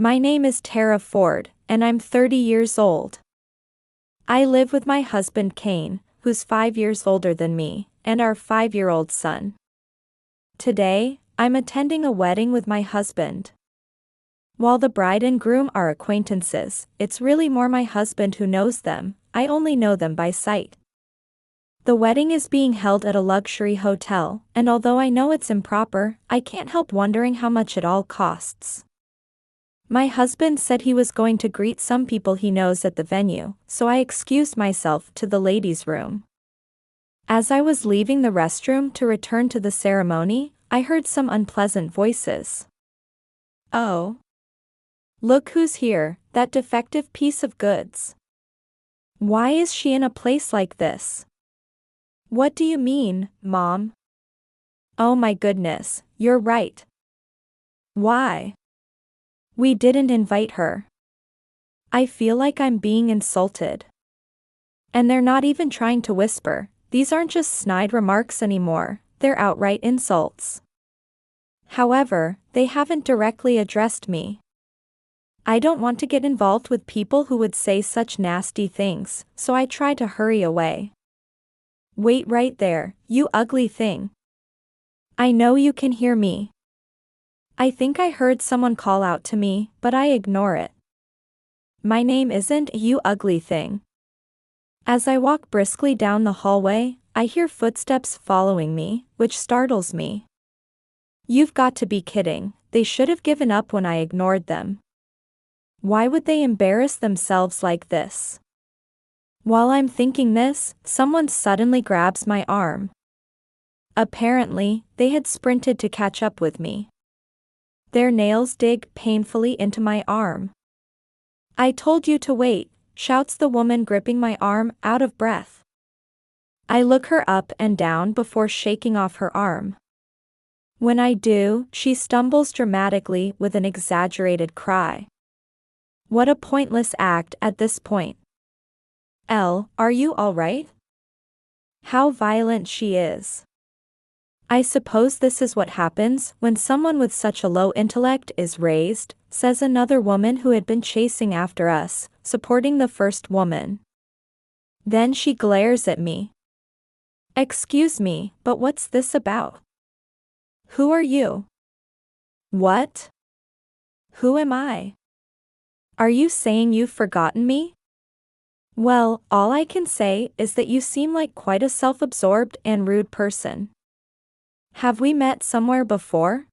My name is Tara Ford, and I'm 30 years old. I live with my husband Kane, who's 5 years older than me, and our 5-year-old son. Today, I'm attending a wedding with my husband. While the bride and groom are acquaintances, it's really more my husband who knows them. I only know them by sight. The wedding is being held at a luxury hotel, and although I know it's improper, I can't help wondering how much it all costs. My husband said he was going to greet some people he knows at the venue, so I excused myself to the ladies' room. As I was leaving the restroom to return to the ceremony, I heard some unpleasant voices. "Oh. Look who's here, that defective piece of goods. Why is she in a place like this?" "What do you mean, Mom?" "Oh my goodness, you're right. Why? We didn't invite her. I feel like I'm being insulted." And they're not even trying to whisper, these aren't just snide remarks anymore, they're outright insults. However, they haven't directly addressed me. I don't want to get involved with people who would say such nasty things, so I try to hurry away. "Wait right there, you ugly thing. I know you can hear me." I think I heard someone call out to me, but I ignore it. My name isn't "you ugly thing." As I walk briskly down the hallway, I hear footsteps following me, which startles me. You've got to be kidding, they should have given up when I ignored them. Why would they embarrass themselves like this? While I'm thinking this, someone suddenly grabs my arm. Apparently, they had sprinted to catch up with me. Their nails dig painfully into my arm. "I told you to wait," shouts the woman gripping my arm, out of breath. I look her up and down before shaking off her arm. When I do, she stumbles dramatically with an exaggerated cry. What a pointless act at this point. "Elle, are you all right?" How violent she is. "I suppose this is what happens when someone with such a low intellect is raised," says another woman who had been chasing after us, supporting the first woman. Then she glares at me. "Excuse me, but what's this about? Who are you?" "What? Who am I? Are you saying you've forgotten me?" "Well, all I can say is that you seem like quite a self-absorbed and rude person. Have we met somewhere before?"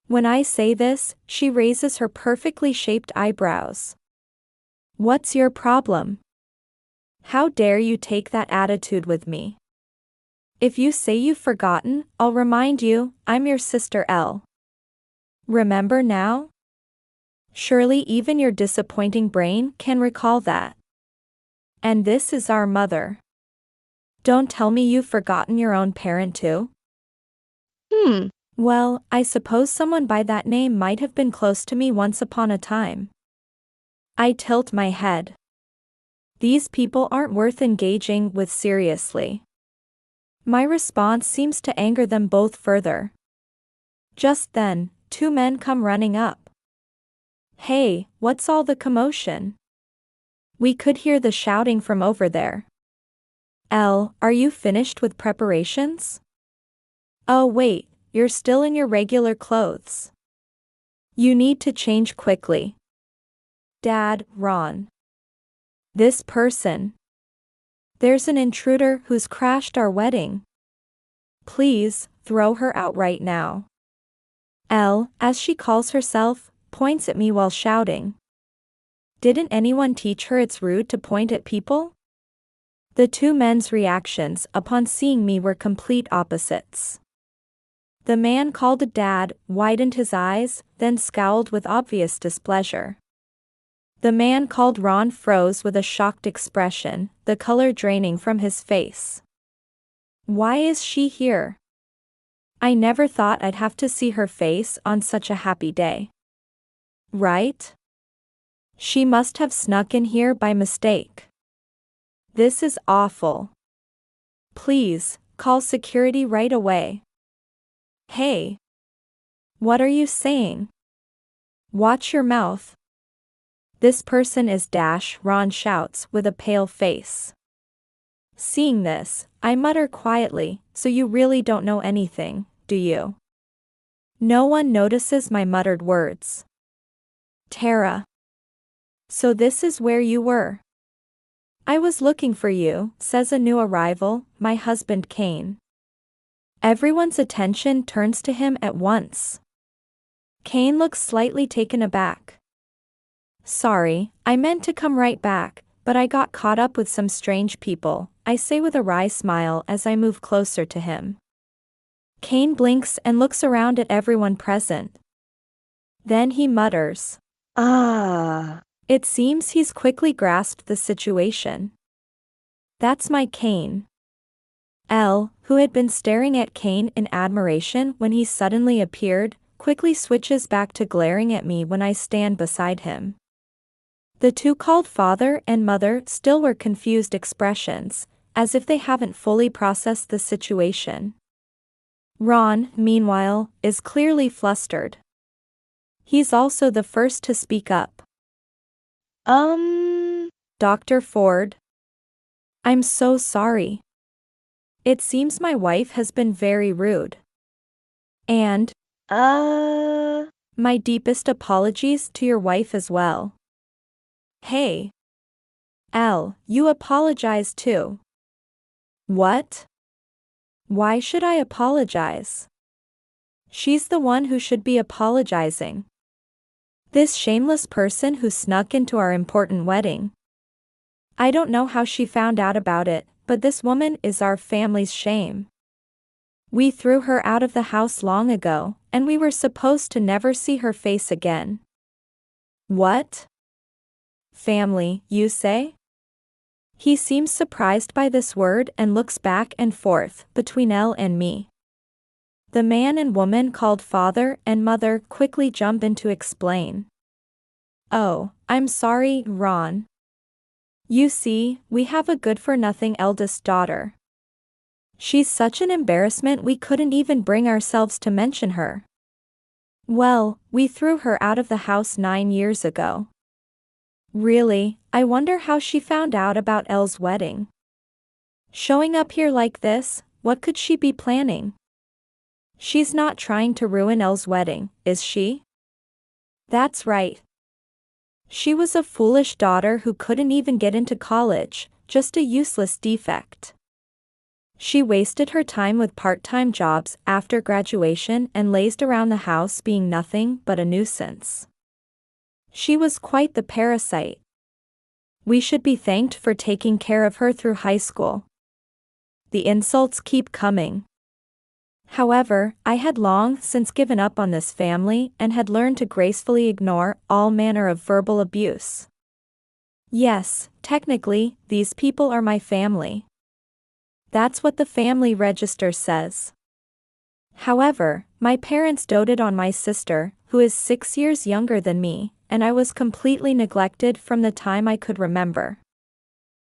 When I say this, she raises her perfectly shaped eyebrows. "What's your problem? How dare you take that attitude with me? If you say you've forgotten, I'll remind you, I'm your sister Elle. Remember now? Surely even your disappointing brain can recall that. And this is our mother. Don't tell me you've forgotten your own parent too." Well, I suppose someone by that name might have been close to me once upon a time. I tilt my head. These people aren't worth engaging with seriously. My response seems to anger them both further. Just then, 2 men come running up. "Hey, what's all the commotion?" We could hear the shouting from over there. "Elle, are you finished with preparations?" "Oh wait, you're still in your regular clothes. You need to change quickly." "Dad, Ron. This person. There's an intruder who's crashed our wedding. Please, throw her out right now." Elle, as she calls herself, points at me while shouting. Didn't anyone teach her it's rude to point at people? The 2 men's reactions upon seeing me were complete opposites. The man called Dad widened his eyes, then scowled with obvious displeasure. The man called Ron froze with a shocked expression, the color draining from his face. Why is she here? I never thought I'd have to see her face on such a happy day. Right? She must have snuck in here by mistake. This is awful. Please, call security right away. Hey. What are you saying? Watch your mouth. This person is dash, Ron shouts with a pale face. Seeing this, I mutter quietly, so you really don't know anything, do you? No one notices my muttered words. Tara. So this is where you were. I was looking for you, says a new arrival, my husband Kane. Everyone's attention turns to him at once. Kane looks slightly taken aback. Sorry, I meant to come right back, but I got caught up with some strange people, I say with a wry smile as I move closer to him. Kane blinks and looks around at everyone present. Then he mutters, "Ah." It seems he's quickly grasped the situation. That's my Kane. Elle, who had been staring at Kane in admiration when he suddenly appeared, quickly switches back to glaring at me when I stand beside him. The two called father and mother still wear confused expressions, as if they haven't fully processed the situation. Ron, meanwhile, is clearly flustered. He's also the first to speak up. Dr. Ford. I'm so sorry. It seems my wife has been very rude. And, my deepest apologies to your wife as well. Hey. Elle, you apologize too. What? Why should I apologize? She's the one who should be apologizing. This shameless person who snuck into our important wedding. I don't know how she found out about it, but this woman is our family's shame. We threw her out of the house long ago, and we were supposed to never see her face again. What? Family, you say? He seems surprised by this word and looks back and forth between Elle and me. The man and woman called father and mother quickly jump in to explain. Oh, I'm sorry, Ron. You see, we have a good-for-nothing eldest daughter. She's such an embarrassment we couldn't even bring ourselves to mention her. Well, we threw her out of the house 9 years ago. Really, I wonder how she found out about Elle's wedding. Showing up here like this, what could she be planning? She's not trying to ruin Elle's wedding, is she? That's right. She was a foolish daughter who couldn't even get into college, just a useless defect. She wasted her time with part-time jobs after graduation and lazed around the house being nothing but a nuisance. She was quite the parasite. We should be thanked for taking care of her through high school. The insults keep coming. However, I had long since given up on this family and had learned to gracefully ignore all manner of verbal abuse. Yes, technically, these people are my family. That's what the family register says. However, my parents doted on my sister, who is 6 years younger than me, and I was completely neglected from the time I could remember.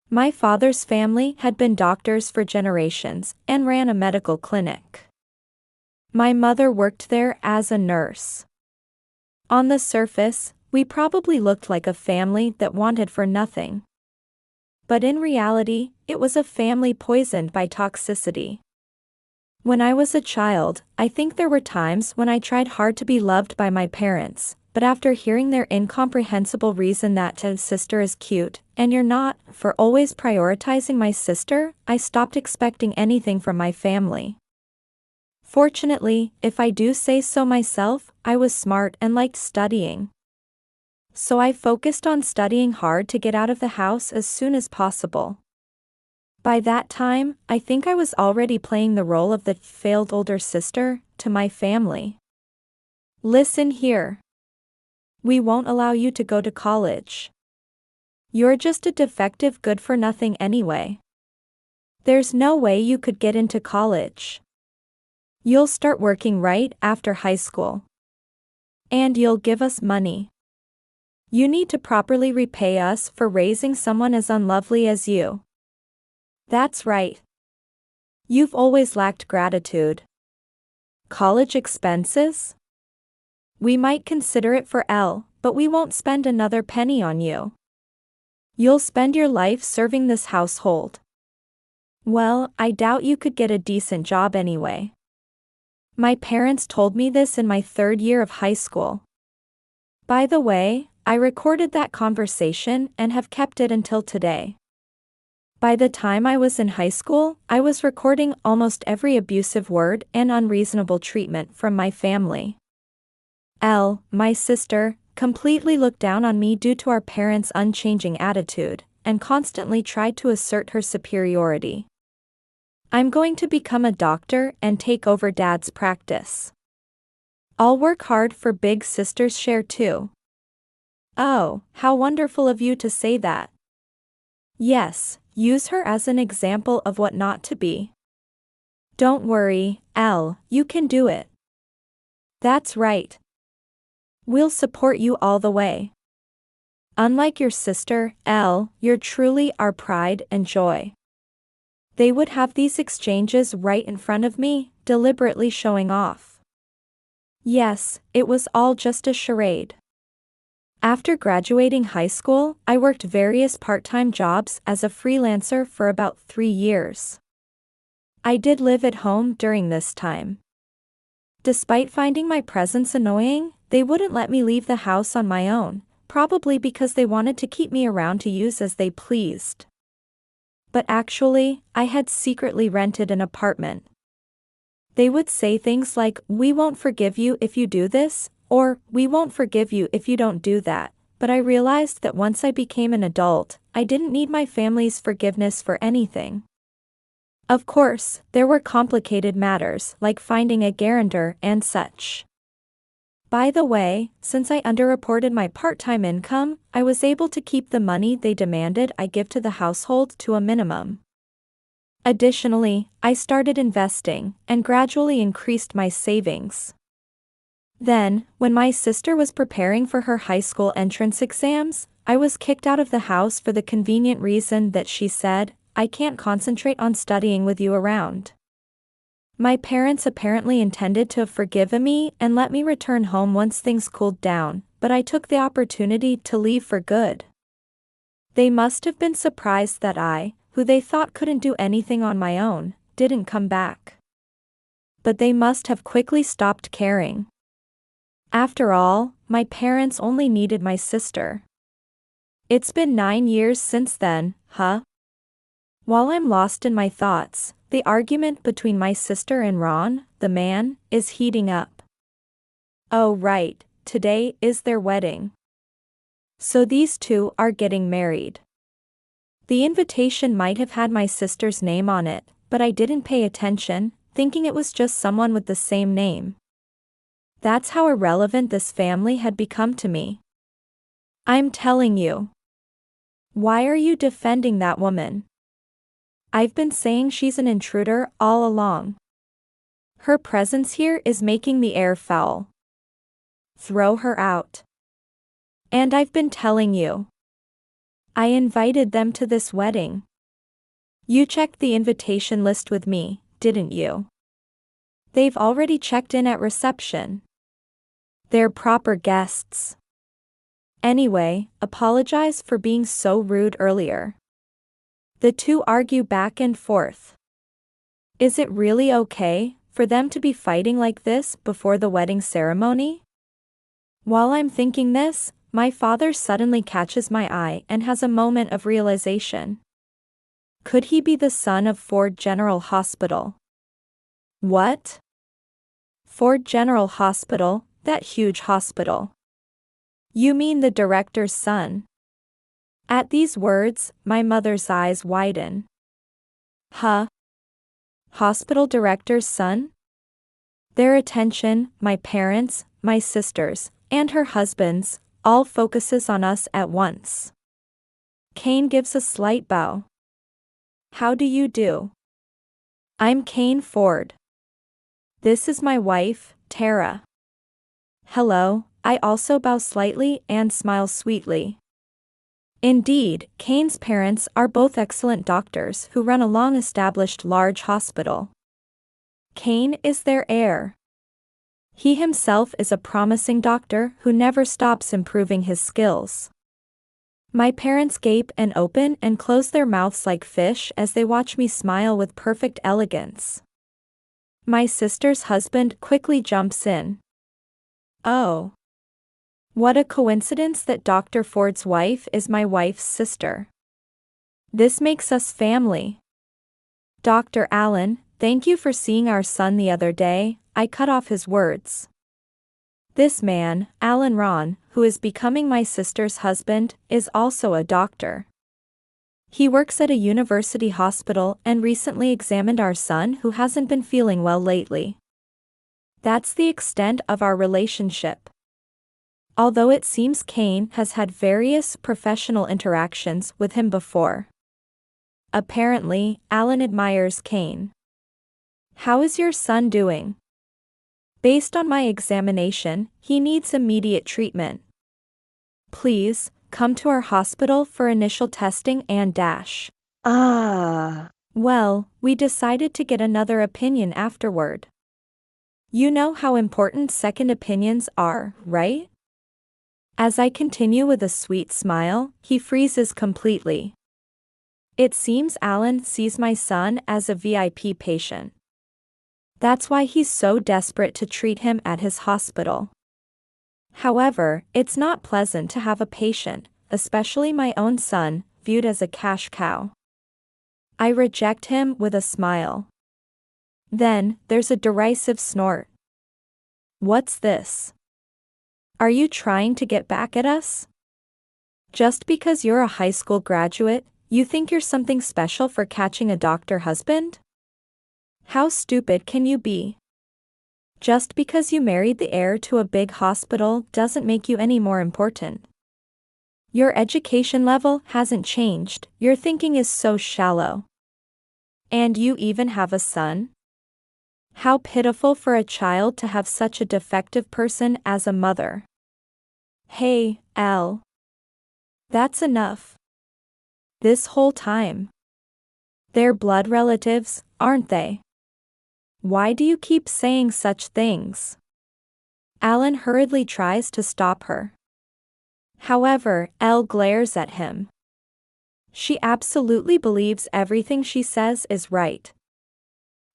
My father's family had been doctors for generations and ran a medical clinic. My mother worked there as a nurse. On the surface, we probably looked like a family that wanted for nothing. But in reality, it was a family poisoned by toxicity. When I was a child, I think there were times when I tried hard to be loved by my parents, but after hearing their incomprehensible reason that his sister is cute, and you're not, for always prioritizing my sister, I stopped expecting anything from my family. Fortunately, if I do say so myself, I was smart and liked studying. So I focused on studying hard to get out of the house as soon as possible. By that time, I think I was already playing the role of the failed older sister to my family. Listen here. We won't allow you to go to college. You're just a defective good-for-nothing anyway. There's no way you could get into college. You'll start working right after high school. And you'll give us money. You need to properly repay us for raising someone as unlovely as you. That's right. You've always lacked gratitude. College expenses? We might consider it for L, but we won't spend another penny on you. You'll spend your life serving this household. Well, I doubt you could get a decent job anyway. My parents told me this in my 3rd year of high school. By the way, I recorded that conversation and have kept it until today. By the time I was in high school, I was recording almost every abusive word and unreasonable treatment from my family. L, my sister, completely looked down on me due to our parents' unchanging attitude, and constantly tried to assert her superiority. I'm going to become a doctor and take over Dad's practice. I'll work hard for big sister's share too. Oh, how wonderful of you to say that. Yes, use her as an example of what not to be. Don't worry, L, you can do it. That's right. We'll support you all the way. Unlike your sister, L, you're truly our pride and joy. They would have these exchanges right in front of me, deliberately showing off. Yes, it was all just a charade. After graduating high school, I worked various part-time jobs as a freelancer for about 3 years. I did live at home during this time. Despite finding my presence annoying, they wouldn't let me leave the house on my own, probably because they wanted to keep me around to use as they pleased. But actually, I had secretly rented an apartment. They would say things like, "We won't forgive you if you do this," or "We won't forgive you if you don't do that," but I realized that once I became an adult, I didn't need my family's forgiveness for anything. Of course, there were complicated matters like finding a guarantor and such. By the way, since I underreported my part-time income, I was able to keep the money they demanded I give to the household to a minimum. Additionally, I started investing and gradually increased my savings. Then, when my sister was preparing for her high school entrance exams, I was kicked out of the house for the convenient reason that she said, "I can't concentrate on studying with you around." My parents apparently intended to have forgiven me and let me return home once things cooled down, but I took the opportunity to leave for good. They must have been surprised that I, who they thought couldn't do anything on my own, didn't come back. But they must have quickly stopped caring. After all, my parents only needed my sister. It's been 9 years since then, huh? While I'm lost in my thoughts, the argument between my sister and Ron, the man, is heating up. Oh right, today is their wedding. So these two are getting married. The invitation might have had my sister's name on it, but I didn't pay attention, thinking it was just someone with the same name. That's how irrelevant this family had become to me. I'm telling you. Why are you defending that woman? I've been saying she's an intruder all along. Her presence here is making the air foul. Throw her out. And I've been telling you. I invited them to this wedding. You checked the invitation list with me, didn't you? They've already checked in at reception. They're proper guests. Anyway, apologize for being so rude earlier. The two argue back and forth. Is it really okay for them to be fighting like this before the wedding ceremony? While I'm thinking this, my father suddenly catches my eye and has a moment of realization. Could he be the son of Ford General Hospital? What? Ford General Hospital, that huge hospital. You mean the director's son? At these words, my mother's eyes widen. Huh? Hospital director's son? Their attention, my parents', my sister's, and her husband's, all focuses on us at once. Kane gives a slight bow. How do you do? I'm Kane Ford. This is my wife, Tara. Hello, I also bow slightly and smile sweetly. Indeed, Kane's parents are both excellent doctors who run a long-established large hospital. Kane is their heir. He himself is a promising doctor who never stops improving his skills. My parents gape and open and close their mouths like fish as they watch me smile with perfect elegance. My sister's husband quickly jumps in. Oh. What a coincidence that Dr. Ford's wife is my wife's sister. This makes us family. Dr. Allen, thank you for seeing our son the other day. I cut off his words. This man, Alan Ron, who is becoming my sister's husband, is also a doctor. He works at a university hospital and recently examined our son who hasn't been feeling well lately. That's the extent of our relationship. Although it seems Kane has had various professional interactions with him before. Apparently, Alan admires Kane. How is your son doing? Based on my examination, he needs immediate treatment. Please, come to our hospital for initial testing and dash. Well, we decided to get another opinion afterward. You know how important second opinions are, right? As I continue with a sweet smile, he freezes completely. It seems Alan sees my son as a VIP patient. That's why he's so desperate to treat him at his hospital. However, it's not pleasant to have a patient, especially my own son, viewed as a cash cow. I reject him with a smile. Then, there's a derisive snort. What's this? Are you trying to get back at us? Just because you're a high school graduate, you think you're something special for catching a doctor husband? How stupid can you be? Just because you married the heir to a big hospital doesn't make you any more important. Your education level hasn't changed, your thinking is so shallow. And you even have a son? How pitiful for a child to have such a defective person as a mother. Hey, Al. That's enough. This whole time. They're blood relatives, aren't they? Why do you keep saying such things? Alan hurriedly tries to stop her. However, Elle glares at him. She absolutely believes everything she says is right.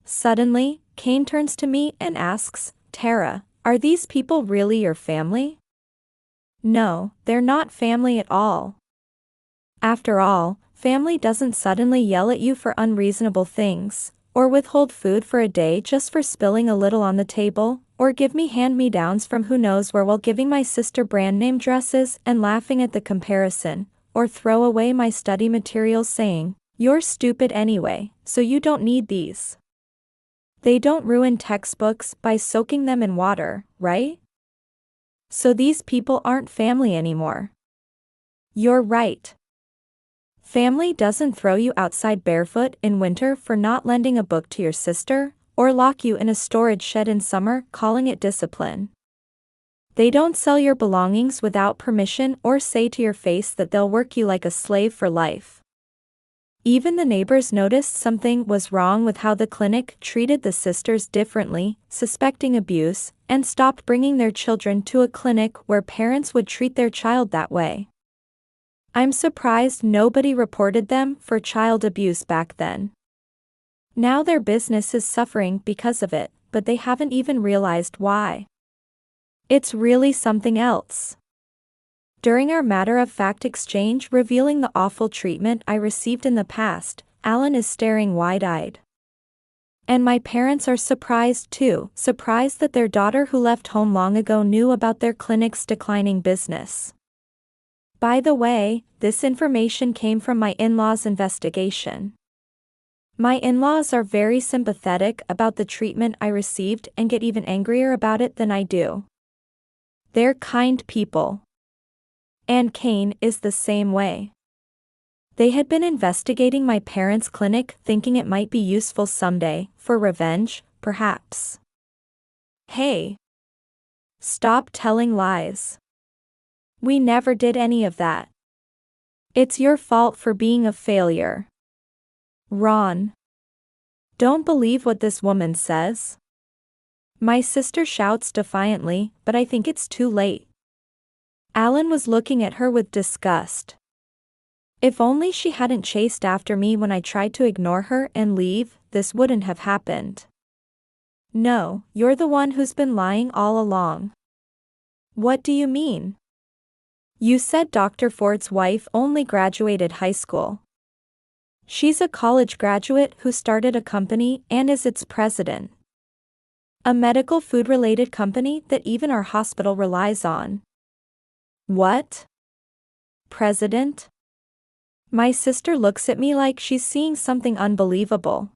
Suddenly, Kane turns to me and asks, Tara, are these people really your family? No, they're not family at all. After all, family doesn't suddenly yell at you for unreasonable things, or withhold food for a day just for spilling a little on the table, or give me hand-me-downs from who knows where while giving my sister brand-name dresses and laughing at the comparison, or throw away my study materials saying, you're stupid anyway, so you don't need these. They don't ruin textbooks by soaking them in water, right? So these people aren't family anymore. You're right. Family doesn't throw you outside barefoot in winter for not lending a book to your sister, or lock you in a storage shed in summer calling it discipline. They don't sell your belongings without permission or say to your face that they'll work you like a slave for life. Even the neighbors noticed something was wrong with how the clinic treated the sisters differently, suspecting abuse, and stopped bringing their children to a clinic where parents would treat their child that way. I'm surprised nobody reported them for child abuse back then. Now their business is suffering because of it, but they haven't even realized why. It's really something else. During our matter-of-fact exchange revealing the awful treatment I received in the past, Alan is staring wide-eyed. And my parents are surprised too, surprised that their daughter who left home long ago knew about their clinic's declining business. By the way, this information came from my in-laws' investigation. My in-laws are very sympathetic about the treatment I received and get even angrier about it than I do. They're kind people. And Kane is the same way. They had been investigating my parents' clinic thinking it might be useful someday, for revenge, perhaps. Hey! Stop telling lies. We never did any of that. It's your fault for being a failure. Ron. Don't believe what this woman says. My sister shouts defiantly, but I think it's too late. Alan was looking at her with disgust. If only she hadn't chased after me when I tried to ignore her and leave, this wouldn't have happened. No, you're the one who's been lying all along. What do you mean? You said Dr. Ford's wife only graduated high school. She's a college graduate who started a company and is its president. A medical food-related company that even our hospital relies on. What? President? My sister looks at me like she's seeing something unbelievable.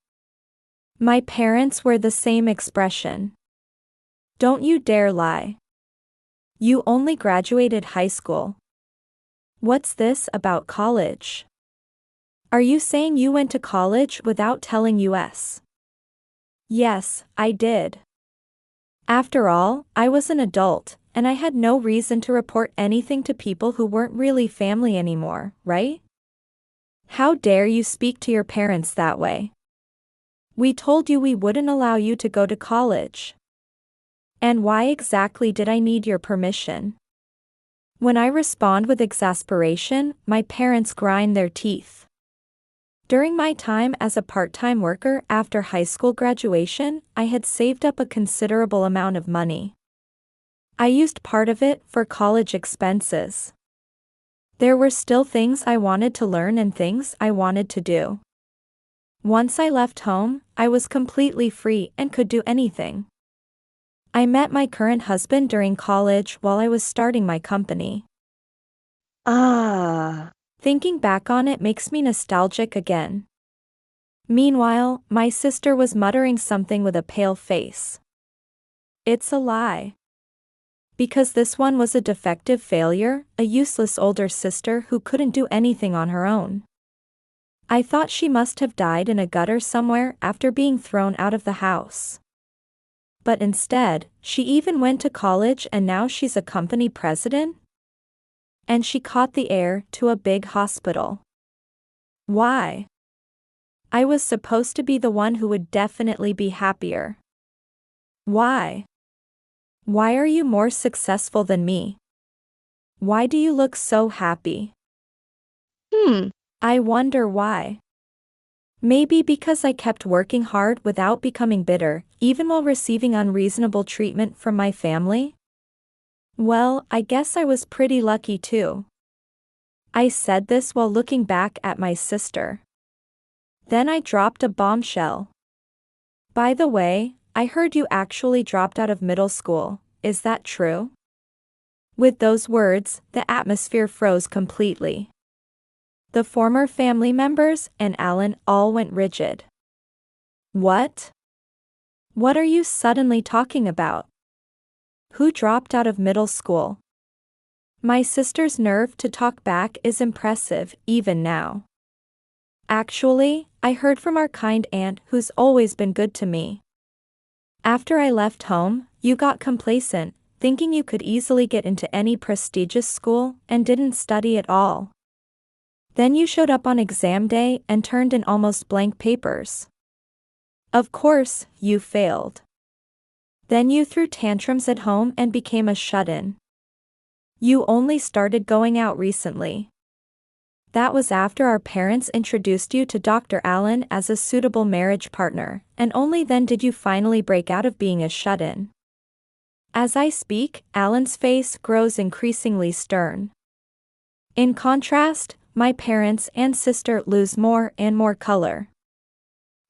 My parents wear the same expression. Don't you dare lie. You only graduated high school. What's this about college? Are you saying you went to college without telling us? Yes, I did. After all, I was an adult, and I had no reason to report anything to people who weren't really family anymore, right? How dare you speak to your parents that way? We told you we wouldn't allow you to go to college. And why exactly did I need your permission? When I respond with exasperation, my parents grind their teeth. During my time as a part-time worker after high school graduation, I had saved up a considerable amount of money. I used part of it for college expenses. There were still things I wanted to learn and things I wanted to do. Once I left home, I was completely free and could do anything. I met my current husband during college while I was starting my company. Thinking back on it makes me nostalgic again. Meanwhile, my sister was muttering something with a pale face. It's a lie. Because this one was a defective failure, a useless older sister who couldn't do anything on her own. I thought she must have died in a gutter somewhere after being thrown out of the house. But instead, she even went to college and now she's a company president? And she caught the heir to a big hospital. Why? I was supposed to be the one who would definitely be happier. Why? Why are you more successful than me? Why do you look so happy? I wonder why. Maybe because I kept working hard without becoming bitter, even while receiving unreasonable treatment from my family? Well, I guess I was pretty lucky too. I said this while looking back at my sister. Then I dropped a bombshell. By the way, I heard you actually dropped out of middle school, is that true? With those words, the atmosphere froze completely. The former family members and Alan all went rigid. What? What are you suddenly talking about? Who dropped out of middle school? My sister's nerve to talk back is impressive, even now. Actually, I heard from our kind aunt who's always been good to me. After I left home, you got complacent, thinking you could easily get into any prestigious school, and didn't study at all. Then you showed up on exam day and turned in almost blank papers. Of course, you failed. Then you threw tantrums at home and became a shut-in. You only started going out recently. That was after our parents introduced you to Dr. Allen as a suitable marriage partner, and only then did you finally break out of being a shut-in. As I speak, Alan's face grows increasingly stern. In contrast, my parents and sister lose more and more color.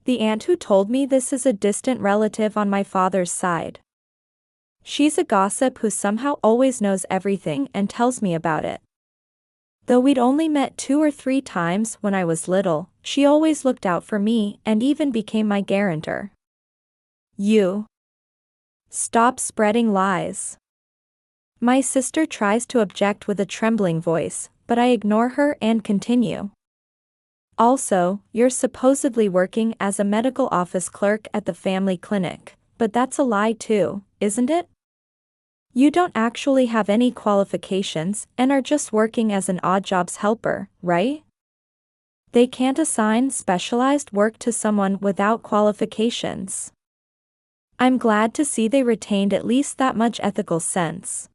The aunt who told me this is a distant relative on my father's side. She's a gossip who somehow always knows everything and tells me about it. Though we'd only met 2 or 3 times when I was little, she always looked out for me and even became my guarantor. You. Stop spreading lies. My sister tries to object with a trembling voice, but I ignore her and continue. Also, you're supposedly working as a medical office clerk at the family clinic, but that's a lie too, isn't it? You don't actually have any qualifications and are just working as an odd jobs helper, right? They can't assign specialized work to someone without qualifications. I'm glad to see they retained at least that much ethical sense.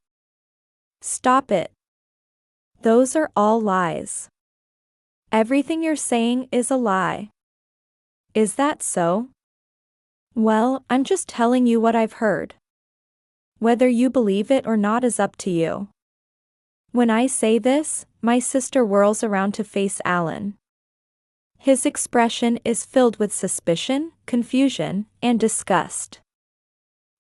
Stop it. Those are all lies. Everything you're saying is a lie. Is that so? Well, I'm just telling you what I've heard. Whether you believe it or not is up to you. When I say this, my sister whirls around to face Alan. His expression is filled with suspicion, confusion, and disgust.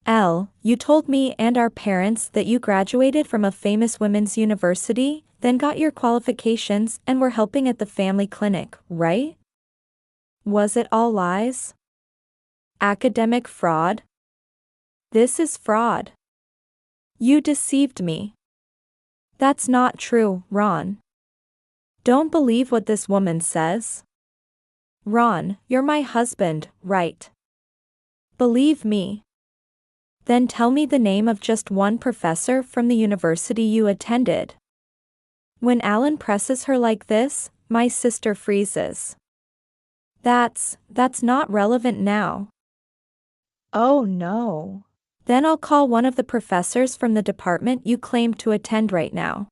Elle, you told me and our parents that you graduated from a famous women's university, then got your qualifications and were helping at the family clinic, right? Was it all lies? Academic fraud? This is fraud. You deceived me. That's not true, Ron. Don't believe what this woman says. Ron, you're my husband, right? Believe me. Then tell me the name of just one professor from the university you attended. When Alan presses her like this, my sister freezes. That's not relevant now. Oh no. Then I'll call one of the professors from the department you claim to attend right now.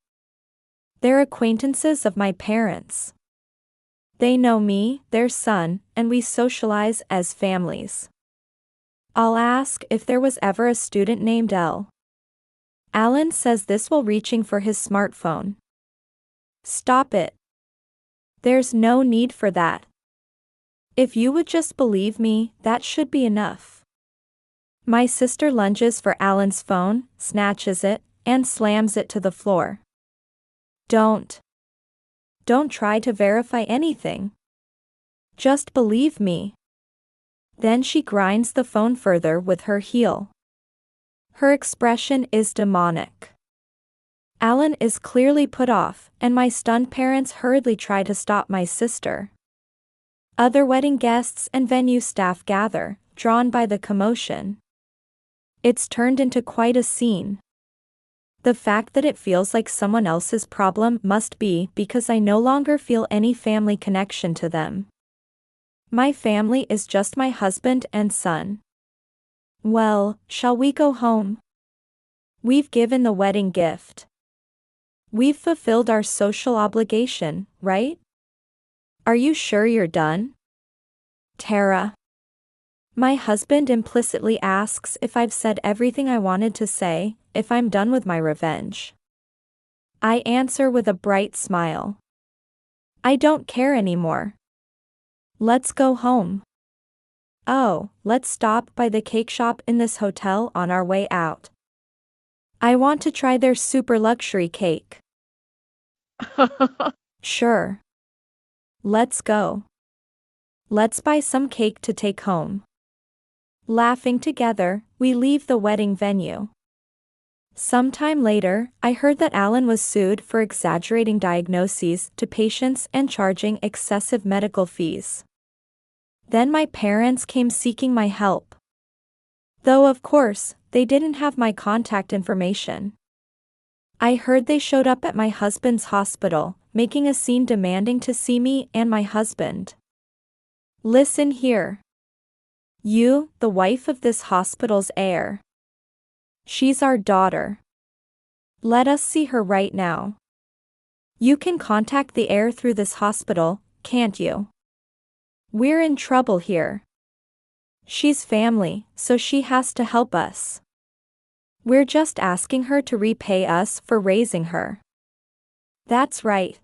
They're acquaintances of my parents. They know me, their son, and we socialize as families. I'll ask if there was ever a student named Elle. Alan says this while reaching for his smartphone. Stop it. There's no need for that. If you would just believe me, that should be enough. My sister lunges for Alan's phone, snatches it, and slams it to the floor. Don't try to verify anything. Just believe me. Then she grinds the phone further with her heel. Her expression is demonic. Alan is clearly put off, and my stunned parents hurriedly try to stop my sister. Other wedding guests and venue staff gather, drawn by the commotion. It's turned into quite a scene. The fact that it feels like someone else's problem must be because I no longer feel any family connection to them. My family is just my husband and son. Well, shall we go home? We've given the wedding gift. We've fulfilled our social obligation, right? Are you sure you're done? Tara. My husband implicitly asks if I've said everything I wanted to say, if I'm done with my revenge. I answer with a bright smile. I don't care anymore. Let's go home. Oh, let's stop by the cake shop in this hotel on our way out. I want to try their super luxury cake. Sure. Let's go. Let's buy some cake to take home. Laughing together, we leave the wedding venue. Sometime later, I heard that Alan was sued for exaggerating diagnoses to patients and charging excessive medical fees. Then my parents came seeking my help. Though of course, they didn't have my contact information. I heard they showed up at my husband's hospital, making a scene demanding to see me and my husband. Listen here. You, the wife of this hospital's heir. She's our daughter. Let us see her right now. You can contact the heir through this hospital, can't you? We're in trouble here. She's family, so she has to help us. We're just asking her to repay us for raising her. That's right.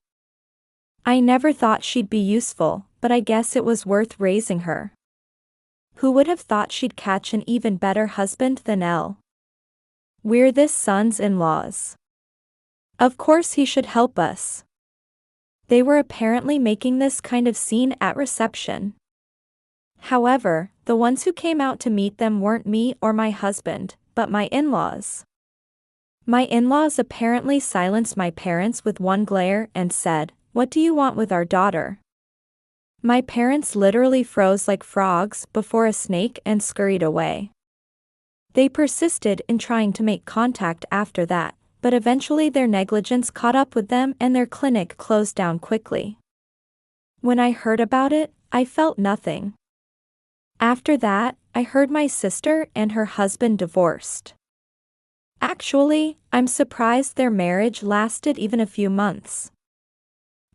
I never thought she'd be useful, but I guess it was worth raising her. Who would have thought she'd catch an even better husband than Elle? We're this son's in-laws. Of course he should help us. They were apparently making this kind of scene at reception. However, the ones who came out to meet them weren't me or my husband, but my in-laws. My in-laws apparently silenced my parents with one glare and said, "What do you want with our daughter?" My parents literally froze like frogs before a snake and scurried away. They persisted in trying to make contact after that, but eventually their negligence caught up with them and their clinic closed down quickly. When I heard about it, I felt nothing. After that, I heard my sister and her husband divorced. Actually, I'm surprised their marriage lasted even a few months.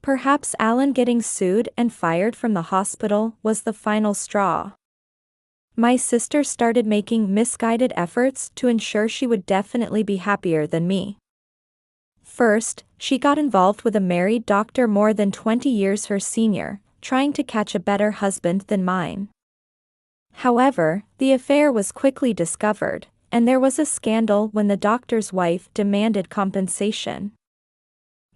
Perhaps Alan getting sued and fired from the hospital was the final straw. My sister started making misguided efforts to ensure she would definitely be happier than me. First, she got involved with a married doctor more than 20 years her senior, trying to catch a better husband than mine. However, the affair was quickly discovered, and there was a scandal when the doctor's wife demanded compensation.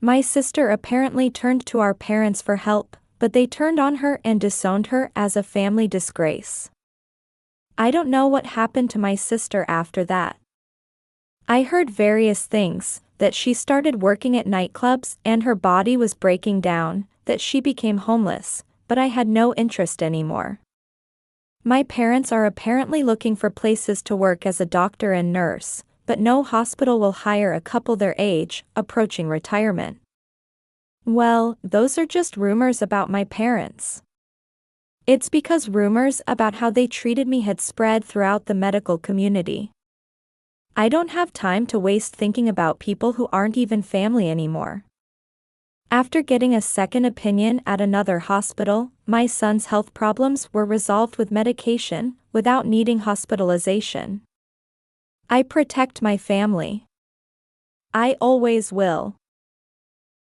My sister apparently turned to our parents for help, but they turned on her and disowned her as a family disgrace. I don't know what happened to my sister after that. I heard various things, that she started working at nightclubs and her body was breaking down, that she became homeless, but I had no interest anymore. My parents are apparently looking for places to work as a doctor and nurse, but no hospital will hire a couple their age, approaching retirement. Well, those are just rumors about my parents. It's because rumors about how they treated me had spread throughout the medical community. I don't have time to waste thinking about people who aren't even family anymore. After getting a second opinion at another hospital, my son's health problems were resolved with medication, without needing hospitalization. I protect my family. I always will.